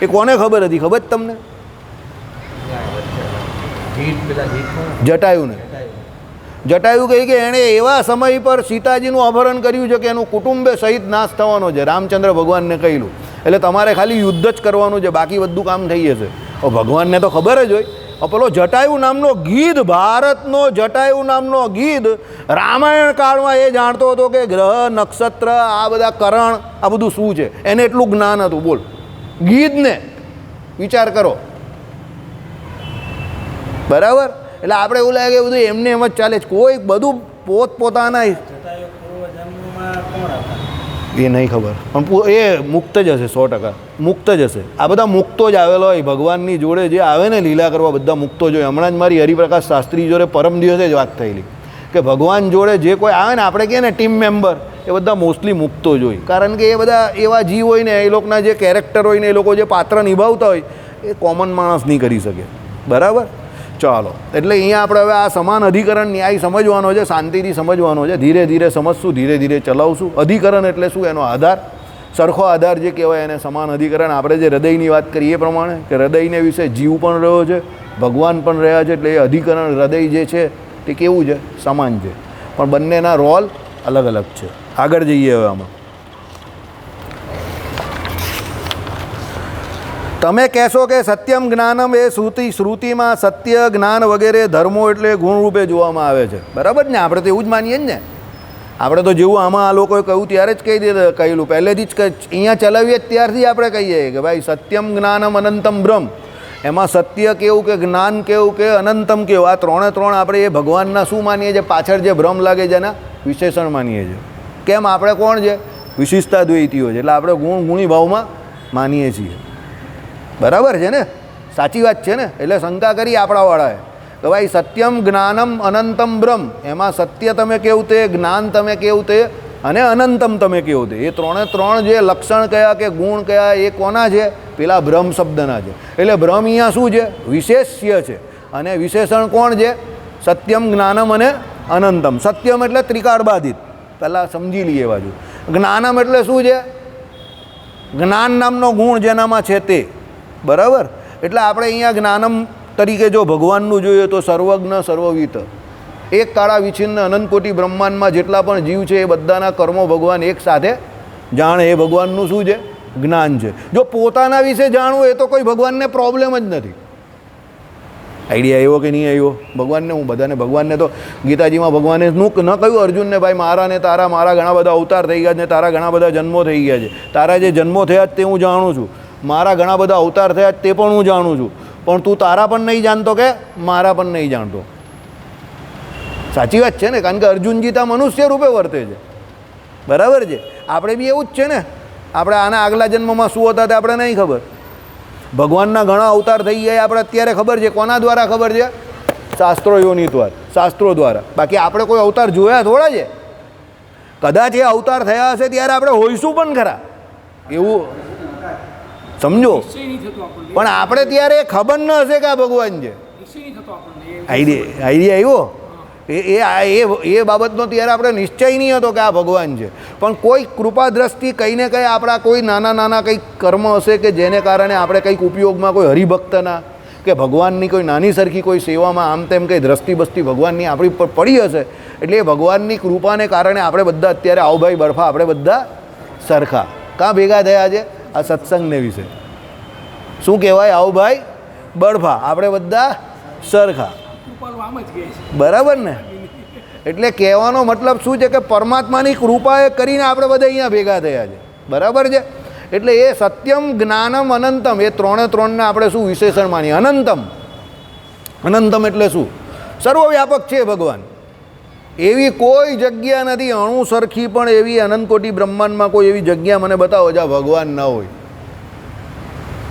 એ કોને ખબર હતી? ખબર જ તમને? જટાયુને. જટાયુ કહી કે એણે એવા સમય પર સીતાજીનું અપહરણ કર્યું છે કે એનું કુટુંબે સહિત નાશ થવાનો છે. રામચંદ્ર ભગવાનને કહેલું. એટલે તમારે ખાલી યુદ્ધ જ કરવાનું છે, બાકી બધું કામ થઈ જશે. ભગવાનને તો ખબર જ હોય. પેલો જટાયુ નામનો ગીધ, ભારતનો જટાયુ નામનો ગીધ રામાયણ કાળમાં એ જાણતો હતો કે ગ્રહ, નક્ષત્ર, આ બધા કરણ, આ બધું શું છે, એને એટલું જ્ઞાન હતું. બોલ, ગીધને વિચાર કરો, બરાબર? એટલે આપણે એવું લાગે કે બધું એમને એમ જ ચાલે છે. કોઈ બધું પોતપોતાના, એ નહીં ખબર, પણ એ મુક્ત જ હશે, 100% મુક્ત જ હશે. આ બધા મુક્તો જ આવેલો હોય ભગવાનની જોડે, જે આવે ને લીલા કરવા, બધા મુક્તો જ હોય. હમણાં જ મારી હરિપ્રકાશ શાસ્ત્રી જોડે પરમ દિવસે જ વાત થયેલી કે ભગવાન જોડે જે કોઈ આવે ને, આપણે કહીએ ને ટીમ મેમ્બર, એ બધા મોસ્ટલી મુક્તો જ હોય. કારણ કે એ બધા એવા જીવ હોય ને, એ લોકોના જે કેરેક્ટર હોય ને, એ લોકો જે પાત્ર નિભાવતા હોય, એ કોમન માણસ નહીં કરી શકે. બરાબર? ચાલો, એટલે અહીંયા આપણે હવે આ સમાન અધિકરણ ન્યાય સમજવાનો છે, શાંતિથી સમજવાનો છે. ધીરે ધીરે સમજશું, ધીરે ધીરે ચલાવશું. અધિકરણ એટલે શું? એનો આધાર, સરખો આધાર જે કહેવાય એને સમાન અધિકરણ. આપણે જે હૃદયની વાત કરીએ એ પ્રમાણે કે હૃદયને વિશે જીવ પણ રહ્યો છે, ભગવાન પણ રહ્યા છે. એટલે એ અધિકરણ હૃદય જે છે તે કેવું છે? સમાન છે, પણ બંનેના રોલ અલગ અલગ છે. આગળ જઈએ હવે આમાં. તમે કહેશો કે સત્યમ જ્ઞાનમ એ શ્રુતિમાં સત્ય, જ્ઞાન વગેરે ધર્મો એટલે ગુણરૂપે જોવામાં આવે છે. બરાબર ને? આપણે તો એવું જ માનીએ જ ને. આપણે તો જેવું આમાં આ લોકોએ કહ્યું ત્યારે જ કહેલું, પહેલેથી જ અહીંયા ચલાવીએ જ ત્યારથી આપણે કહીએ કે ભાઈ સત્યમ જ્ઞાનમ અનંતમ બ્રહ્મ. એમાં સત્ય કેવું કે જ્ઞાન કેવું કે અનંતમ કેવું, આ ત્રણે આપણે એ ભગવાનના શું માનીએ છીએ? પાછળ જે ભ્રમ લાગે છે એના વિશેષણ માનીએ છીએ. કેમ? આપણે કોણ છે? વિશિષ્ટતા દ્વૈતીઓ છે. એટલે આપણે ગુણી ભાવમાં માનીએ છીએ. બરાબર છે ને? સાચી વાત છે ને? એટલે શંકા કરી આપણાવાળાએ કે ભાઈ સત્યમ જ્ઞાનમ અનંતમ બ્રહ્મ, એમાં સત્ય તમે કેવું તે, જ્ઞાન તમે કેવું તે, અને અનંતમ તમે કેવું તે. એ ત્રણ જે લક્ષણ કયા કે ગુણ કયા, એ કોના છે? પેલા બ્રહ્મ શબ્દના છે. એટલે બ્રહ્મ અહીંયા શું છે? વિશેષ્ય છે. અને વિશેષણ કોણ છે? સત્યમ, જ્ઞાનમ અને અનંતમ. સત્યમ એટલે ત્રિકાળ બાધિત, પહેલાં સમજી લઈએ બાજુ. જ્ઞાનમ એટલે શું છે? જ્ઞાન નામનો ગુણ જેનામાં છે તે. બરાબર? એટલે આપણે અહીંયા જ્ઞાનમ તરીકે જો ભગવાનનું જોઈએ તો સર્વજ્ઞ, સર્વવિત, એક કાળા વિછિન્ન અનંતકોટી બ્રહ્માંડમાં જેટલા પણ જીવ છે એ બધાના કર્મો ભગવાન એક સાથે જાણે. એ ભગવાનનું શું છે? જ્ઞાન છે. જો પોતાના વિશે જાણવું એ તો કોઈ ભગવાનને પ્રોબ્લેમ જ નથી. આઈડિયા આવ્યો કે નહીં આવ્યો? ભગવાનને હું બધાને, ભગવાનને તો ગીતાજીમાં ભગવાને ન કહ્યું અર્જુનને, ભાઈ મારા ને તારા, મારા ઘણા બધા અવતાર થઈ ગયા છે, તારા ઘણા બધા જન્મો થઈ ગયા છે, તારા જે જન્મો થયા તે હું જાણું છું, મારા ઘણા બધા અવતાર થયા તે પણ હું જાણું છું, પણ તું તારા પણ નહીં જાણતો કે મારા પણ નહીં જાણતો. સાચી વાત છે ને? કારણ કે અર્જુનજી ત્યાં મનુષ્ય રૂપે વર્તે છે. બરાબર છે? આપણે બી એવું જ છે ને. આપણે આના આગલા જન્મમાં શું હતા તે આપણે નહીં ખબર. ભગવાનના ઘણા અવતાર થઈ ગયા આપણે અત્યારે ખબર છે. કોના દ્વારા ખબર છે? શાસ્ત્રો યોનિ દ્વારા, શાસ્ત્રો દ્વારા. બાકી આપણે કોઈ અવતાર જોયા થોડા છે? કદાચ એ અવતાર થયા હશે ત્યારે આપણે હોઈશું પણ ખરા, એવું સમજો. પણ આપણે ત્યારે ખબર ન હશે કે આ ભગવાન છે. આઈડિયા આવ્યો? એ બાબતનો ત્યારે આપણે નિશ્ચય નહીં હતો કે આ ભગવાન છે, પણ કોઈ કૃપા દ્રષ્ટિ કંઈ ને કંઈ આપણા કોઈ નાના નાના કંઈક કર્મ હશે કે જેને કારણે આપણે કંઈક ઉપયોગમાં કોઈ હરિભક્તના કે ભગવાનની કોઈ નાની સરખી કોઈ સેવામાં આમ તેમ કંઈ દ્રષ્ટિ બસ્તી ભગવાનની આપણી પર પડી હશે, એટલે એ ભગવાનની કૃપાને કારણે આપણે બધા અત્યારે આવો ભાઈ બરફા આપણે બધા સરખા કાં ભેગા થયા છે આ સત્સંગને વિશે શું કહેવાય, આવો ભાઈ બરફા આપણે બધા સરખા, બરાબર ને? એટલે કહેવાનો મતલબ શું છે કે પરમાત્માની કૃપાએ કરીને આપણે બધા અહીંયા ભેગા થયા છે, બરાબર છે? એટલે એ સત્યમ જ્ઞાનમ અનંતમ એ ત્રણને આપણે શું વિશેષણ માનીએ? અનંતમ. અનંતમ એટલે શું? સર્વવ્યાપક છે ભગવાન, એવી કોઈ જગ્યા નથી અણુ સરખી પણ એવી અનંતકોટી બ્રહ્માંડમાં કોઈ એવી જગ્યા મને બતાવો જ્યાં ભગવાન ન હોય,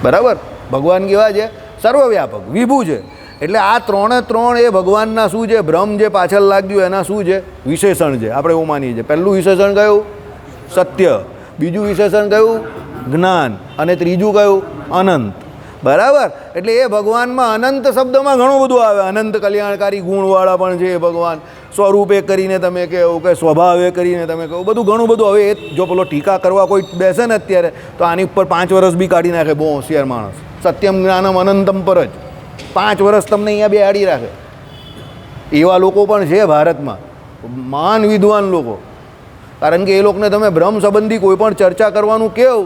બરાબર? ભગવાન કેવા છે? સર્વવ્યાપક, વિભુ છે. એટલે આ ત્રણ એ ભગવાનના શું છે? બ્રહ્મ જે પાછળ લાગ્યું એના શું છે? વિશેષણ છે. આપણે એવું માનીએ છીએ. પહેલું વિશેષણ કયું? સત્ય. બીજું વિશેષણ કયું? જ્ઞાન. અને ત્રીજું કયું? અનંત. બરાબર? એટલે એ ભગવાનમાં અનંત શબ્દમાં ઘણું બધું આવે. અનંત કલ્યાણકારી ગુણવાળા પણ છે એ ભગવાન. સ્વરૂપે કરીને તમે કહો કે સ્વભાવે કરીને તમે કહો, બધું ઘણું બધું. હવે એ જો પેલો ટીકા કરવા કોઈ બેસે ને અત્યારે તો આની ઉપર 5 વર્ષ બી કાઢી નાખે બહુ હોશિયાર માણસ. સત્યમ જ્ઞાનમ અનંતમ પર જ 5 વર્ષ તમને અહીંયા બેહાડી રાખે. એવા લોકો પણ છે ભારતમાં, મહાન વિદ્વાન લોકો. કારણ કે એ લોકોને તમે બ્રહ્મ સંબંધી કોઈ પણ ચર્ચા કરવાનું કહો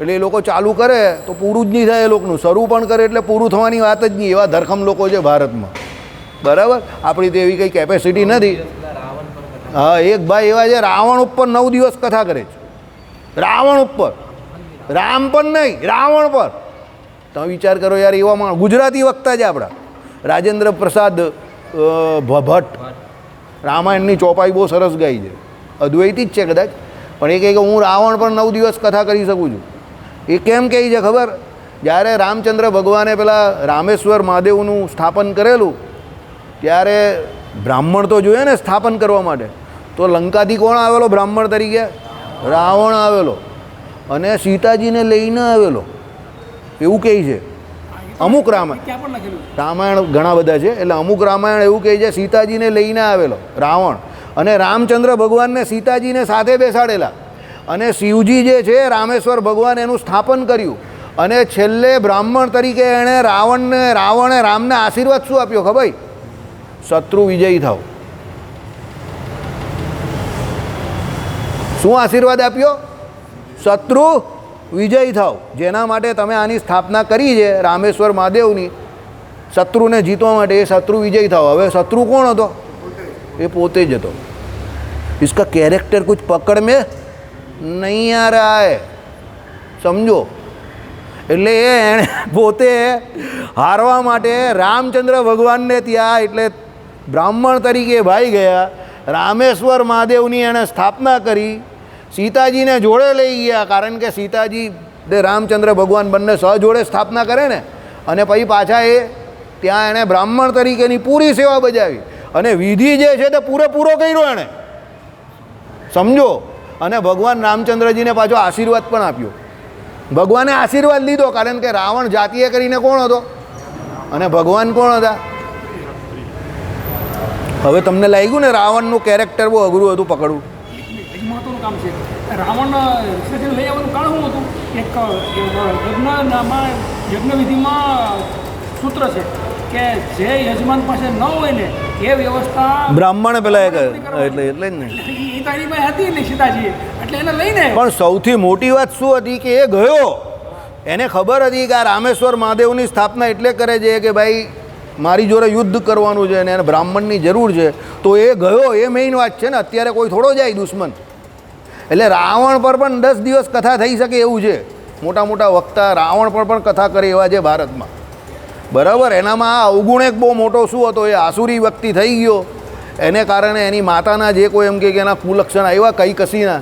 એટલે એ લોકો ચાલુ કરે તો પૂરું જ નહીં થાય. એ લોકોનું શરૂ પણ કરે એટલે પૂરું થવાની વાત જ નહીં. એવા ધરખમ લોકો છે ભારતમાં, બરાબર? આપણી તો એવી કંઈ કેપેસિટી નથી. હા, એક ભાઈ એવા છે રાવણ ઉપર 9 દિવસ કથા કરે છે. રાવણ ઉપર, રામ પણ નહીં, રાવણ પર. તમે વિચાર કરો યાર, એવા માણસ. ગુજરાતી વક્તા છે આપણા રાજેન્દ્ર પ્રસાદ ભટ્ટ, રામાયણની ચોપાઈ બહુ સરસ ગાઈ છે. અદ્વૈતી જ છે કદાચ, પણ એ કહે કે હું રાવણ પર 9 દિવસ કથા કરી શકું છું. એ કેમ કહે છે ખબર? જ્યારે રામચંદ્ર ભગવાને પેલા રામેશ્વર મહાદેવનું સ્થાપન કરેલું ત્યારે બ્રાહ્મણ તો જોઈએ ને સ્થાપન કરવા માટે. તો લંકાથી કોણ આવેલો બ્રાહ્મણ તરીકે? રાવણ આવેલો અને સીતાજીને લઈને આવેલો, એવું કહે છે. અમુક રામાયણ ઘણા બધા છે, એટલે અમુક રામાયણ એવું કહે છે સીતાજીને લઈને આવેલો રાવણ, અને રામચંદ્ર ભગવાનને સીતાજીને સાથે બેસાડેલા, અને શિવજી જે છે રામેશ્વર ભગવાન એનું સ્થાપન કર્યું, અને છેલ્લે બ્રાહ્મણ તરીકે એણે રાવણે રામને આશીર્વાદ શું આપ્યો ખબર? શત્રુ વિજયી થાવ. શું આશીર્વાદ આપ્યો? શત્રુ વિજયી થાવ. જેના માટે તમે આની સ્થાપના કરી છે રામેશ્વર મહાદેવની, શત્રુને જીતવા માટે. એ શત્રુ વિજયી થાવ. હવે શત્રુ કોણ હતો? એ પોતે જ હતો. इसका कैरेक्टर कुछ पकड़ में नहीं आ रहा है, समझो. એટલે એણે પોતે હારવા માટે રામચંદ્ર ભગવાનને ત્યાં એટલે બ્રાહ્મણ તરીકે ભાઈ ગયા, રામેશ્વર મહાદેવની એણે સ્થાપના કરી, સીતાજીને જોડે લઈ ગયા. કારણ કે સીતાજી રામચંદ્ર ભગવાન બંને સહજોડે સ્થાપના કરે ને, અને પછી પાછા એ ત્યાં એણે બ્રાહ્મણ તરીકેની પૂરી સેવા બજાવી, અને વિધિ જે છે તે પૂરેપૂરો કર્યો એણે, સમજો. અને ભગવાન રામચંદ્રજીને પાછો આશીર્વાદ પણ આપ્યો. ભગવાને આશીર્વાદ લીધો, કારણ કે રાવણ જાતીય કરીને કોણ હતો અને ભગવાન કોણ હતા? હવે તમને લાગ્યું ને રાવણનું કેરેક્ટર બહુ અઘરું હતું પકડવું? મહત્વનું કામ છે. રાવણ લઈ આવવાનું કારણ શું હતું? એક યજ્ઞ વિધિમાં સૂત્ર છે કે જે યજમાન પાસે ન હોય ને એ વ્યવસ્થા બ્રાહ્મણે પેલા એટલે જ ને એ તારી પાસે હતી ને સીતાજી, એટલે એને લઈને. પણ સૌથી મોટી વાત શું હતી કે એ ગયો, એને ખબર હતી કે આ રામેશ્વર મહાદેવની સ્થાપના એટલે કરે છે કે ભાઈ મારી જોડે યુદ્ધ કરવાનું છે અને એને બ્રાહ્મણની જરૂર છે, તો એ ગયો. એ મેઇન વાત છે ને. અત્યારે કોઈ થોડો જાય દુશ્મન. એટલે રાવણ પર પણ 10 દિવસ કથા થઈ શકે એવું છે. મોટા મોટા વક્તા રાવણ પર પણ કથા કરે એવા છે ભારતમાં, બરાબર. એનામાં આ અવગુણ એક બહુ મોટો શું હતો? એ આસુરી વ્યક્તિ થઈ ગયો. એને કારણે એની માતાના જે કોઈ એમ કે એના કુલક્ષણ આવ્યા કઈ કસીના,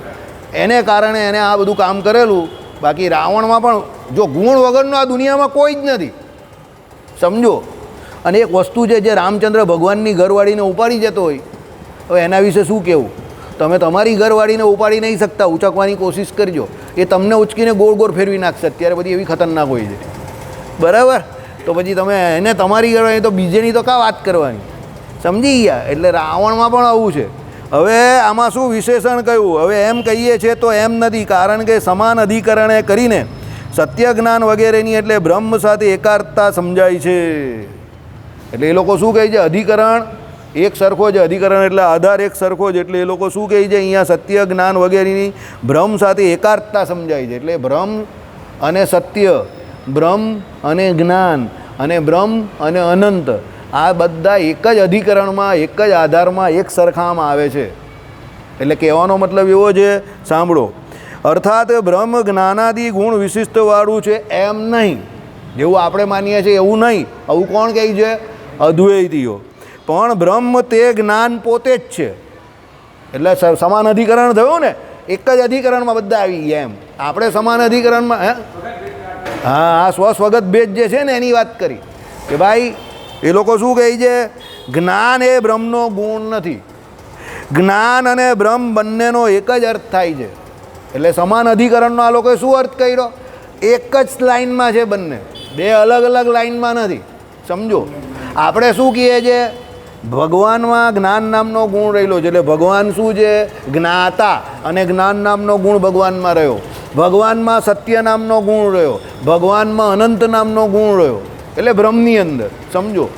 એને કારણે એને આ બધું કામ કરેલું. બાકી રાવણમાં પણ જો ગુણ વગરનો આ દુનિયામાં કોઈ જ નથી, સમજો. અને એક વસ્તુ છે જે રામચંદ્ર ભગવાનની ઘરવાળીને ઉપાડી જતો હોય, હવે એના વિશે શું કહેવું? તમે તમારી ઘરવાળીને ઉપાડી નહીં શકતા, ઉચકવાની કોશિશ કરજો, એ તમને ઉચકીને ગોળ ગોળ ફેરવી નાખશે. અત્યારે બધી એવી ખતરનાક હોય છે, બરાબર. તો પછી તમે એને તમારી ઘરવાળી તો બીજેની તો કાં વાત કરવાની? સમજી ગયા? એટલે રાવણમાં પણ આવું છે. હવે આમાં શું વિશેષણ કહ્યું? હવે એમ કહીએ છીએ તો એમ નથી, કારણ કે સમાન અધિકરણે કરીને સત્ય જ્ઞાન વગેરેની એટલે બ્રહ્મ સાથે એકાર્થતા સમજાય છે. એટલે એ લોકો શું કહે છે? અધિકરણ એક સરખો જ, અધિકરણ એટલે આધાર એક સરખો જ. એટલે એ લોકો શું કહે છે? અહીંયા સત્ય જ્ઞાન વગેરેની બ્રહ્મ સાથે એકાર્થતા સમજાય છે. એટલે બ્રહ્મ અને સત્ય, બ્રહ્મ અને જ્ઞાન, અને બ્રહ્મ અને અનંત, આ બધા એક જ અધિકરણમાં, એક જ આધારમાં એક સરખામાં આવે છે. એટલે કહેવાનો મતલબ એવો છે, સાંભળો, અર્થાત બ્રહ્મ જ્ઞાનાદિ ગુણ વિશિષ્ટવાળું છે એમ નહીં, જેવું આપણે માનીએ છીએ એવું નહીં. આવું કોણ કહે છે? અદ્વૈતીઓ. પણ બ્રહ્મ તે જ્ઞાન પોતે જ છે. એટલે સમાન અધિકરણ થયું ને, એક જ અધિકરણમાં બધા આવી ગયા એમ. આપણે સમાન અધિકરણમાં હા, આ સ્વસ્વગત ભેદ જે છે ને એની વાત કરી કે ભાઈ એ લોકો શું કહે છે? જ્ઞાન એ બ્રહ્મનો ગુણ નથી. જ્ઞાન અને બ્રહ્મ બંનેનો એક જ અર્થ થાય છે. એટલે સમાન અધિકરણનો આ લોકોએ શું અર્થ કર્યો? એક જ લાઇનમાં છે બંને, બે અલગ અલગ લાઇનમાં નથી. સમજો, આપણે શું કહીએ છીએ? ભગવાનમાં જ્ઞાન નામનો ગુણ રહેલો છે. એટલે ભગવાન શું છે? જ્ઞાતા, અને જ્ઞાન નામનો ગુણ ભગવાનમાં રહ્યો. ભગવાનમાં સત્ય નામનો ગુણ રહ્યો. ભગવાનમાં અનંત નામનો ગુણ રહ્યો. એટલે બ્રહ્મની અંદર. સમજો,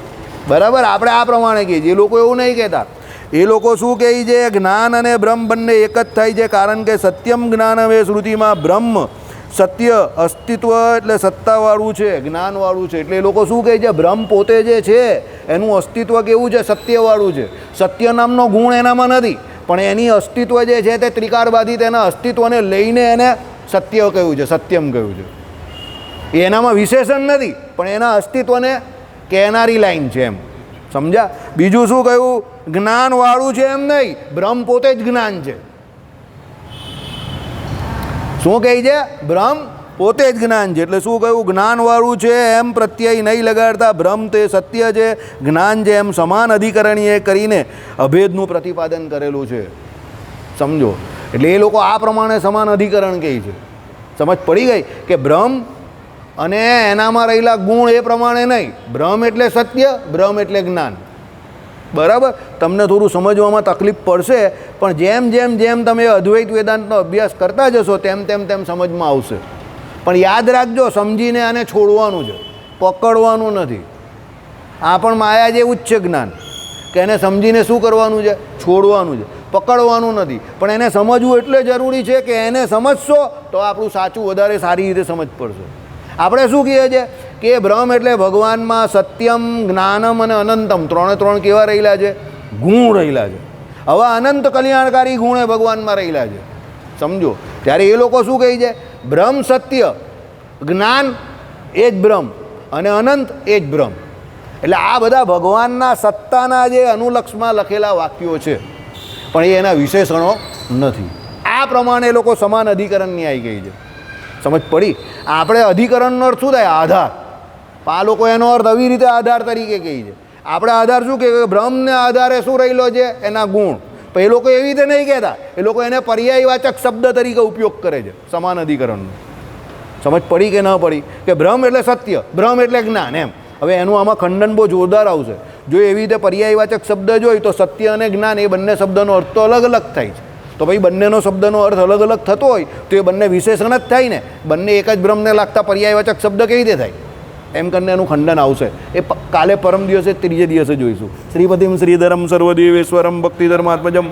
બરાબર? આપણે આ પ્રમાણે કહીએ છીએ. એ લોકો એવું નહીં કહેતા. એ લોકો શું કહે છે? જ્ઞાન અને બ્રહ્મ બંને એક જ થાય છે, કારણ કે સત્યમ જ્ઞાનમ એ શ્રુતિમાં બ્રહ્મ સત્ય અસ્તિત્વ એટલે સત્તાવાળું છે, જ્ઞાનવાળું છે. એટલે એ લોકો શું કહે છે? બ્રહ્મ પોતે જે છે એનું અસ્તિત્વ કેવું છે? સત્યવાળું છે. સત્ય નામનો ગુણ એનામાં નથી, પણ એની અસ્તિત્વ જે છે તે ત્રિકારબાધિત એના અસ્તિત્વને લઈને એને સત્ય કહ્યું છે, સત્યમ કહ્યું છે. એનામાં વિશેષણ નથી, પણ એના અસ્તિત્વને કહેનારી લાઈન છે એમ. સમજ્યા? બીજું શું કહ્યું? જ્ઞાનવાળું છે એમ નહીં, બ્રહ્મ પોતે જ જ્ઞાન છે. શું કહે છે? બ્રહ્મ પોતે જ જ્ઞાન છે. એટલે શું કહ્યું? જ્ઞાનવાળું છે એમ પ્રત્યય નહીં લગાડતા. બ્રહ્મ તે સત્ય છે, જ્ઞાન છે એમ સમાન અધિકરણીએ કરીને અભેદનું પ્રતિપાદન કરેલું છે. સમજો, એટલે એ લોકો આ પ્રમાણે સમાન અધિકરણ કહે છે. સમજ પડી ગઈ કે બ્રહ્મ અને એનામાં રહેલા ગુણ એ પ્રમાણે નહીં. બ્રહ્મ એટલે સત્ય, બ્રહ્મ એટલે જ્ઞાન. બરાબર? તમને થોડું સમજવામાં તકલીફ પડશે, પણ જેમ જેમ જેમ તમે અદ્વૈત વેદાંતનો અભ્યાસ કરતા જશો તેમ તેમ તેમ સમજમાં આવશે. પણ યાદ રાખજો, સમજીને આને છોડવાનું છે, પકડવાનું નથી. આ પણ માયા જેવું જ છે જ્ઞાન, કે એને સમજીને શું કરવાનું છે? છોડવાનું છે, પકડવાનું નથી. પણ એને સમજવું એટલે જરૂરી છે કે એને સમજશો તો આપણું સાચું વધારે સારી રીતે સમજ પડશે. આપણે શું કહીએ છીએ કે બ્રહ્મ એટલે ભગવાનમાં સત્યમ, જ્ઞાનમ અને અનંતમ, ત્રણે ત્રણ કેવા રહેલા છે? ગુણ રહેલા છે. હવે અનંત કલ્યાણકારી ગુણ એ ભગવાનમાં રહેલા છે. સમજો, ત્યારે એ લોકો શું કહે છે? બ્રહ્મ સત્ય, જ્ઞાન એ જ બ્રહ્મ, અને અનંત એ જ બ્રહ્મ. એટલે આ બધા ભગવાનના સત્તાના જે અનુલક્ષમાં લખેલા વાક્યો છે, પણ એ એના વિશેષણો નથી. આ પ્રમાણે એ લોકો સમાન અધિકરણ ન્યાય કહે છે. સમજ પડી? આપણે અધિકરણનો અર્થ શું થાય? આધાર. આ લોકો એનો અર્થ આવી રીતે આધાર તરીકે કહે છે. આપણે આધાર શું કહીએ? બ્રહ્મને આધારે શું રહેલો છે? એના ગુણ. પણ એ લોકો એવી રીતે નહીં કહેતા. એ લોકો એને પર્યાયવાચક શબ્દ તરીકે ઉપયોગ કરે છે સમાન અધિકરણનો. સમજ પડી કે ન પડી? કે બ્રહ્મ એટલે સત્ય, બ્રહ્મ એટલે જ્ઞાન એમ. હવે એનું આમાં ખંડન બહુ જોરદાર આવશે. જો એવી રીતે પર્યાયવાચક શબ્દ જોઈ તો સત્ય અને જ્ઞાન એ બંને શબ્દનો અર્થ તો અલગ અલગ થાય છે. તો ભાઈ બંનેનો શબ્દનો અર્થ અલગ અલગ થતો હોય તો એ બંને વિશેષણ જ થાય ને. બંને એક જ બ્રહ્મને લાગતા પર્યાયવાચક શબ્દ કેવી રીતે થાય? એમ કરીને એનું ખંડન આવશે. એ કાલે પરમ દિવસે ત્રીજે દિવસે જોઈશું. શ્રીપતિમ શ્રીધરમ સર્વદેવેશ્વરમ ભક્તિધર્માત્મજમ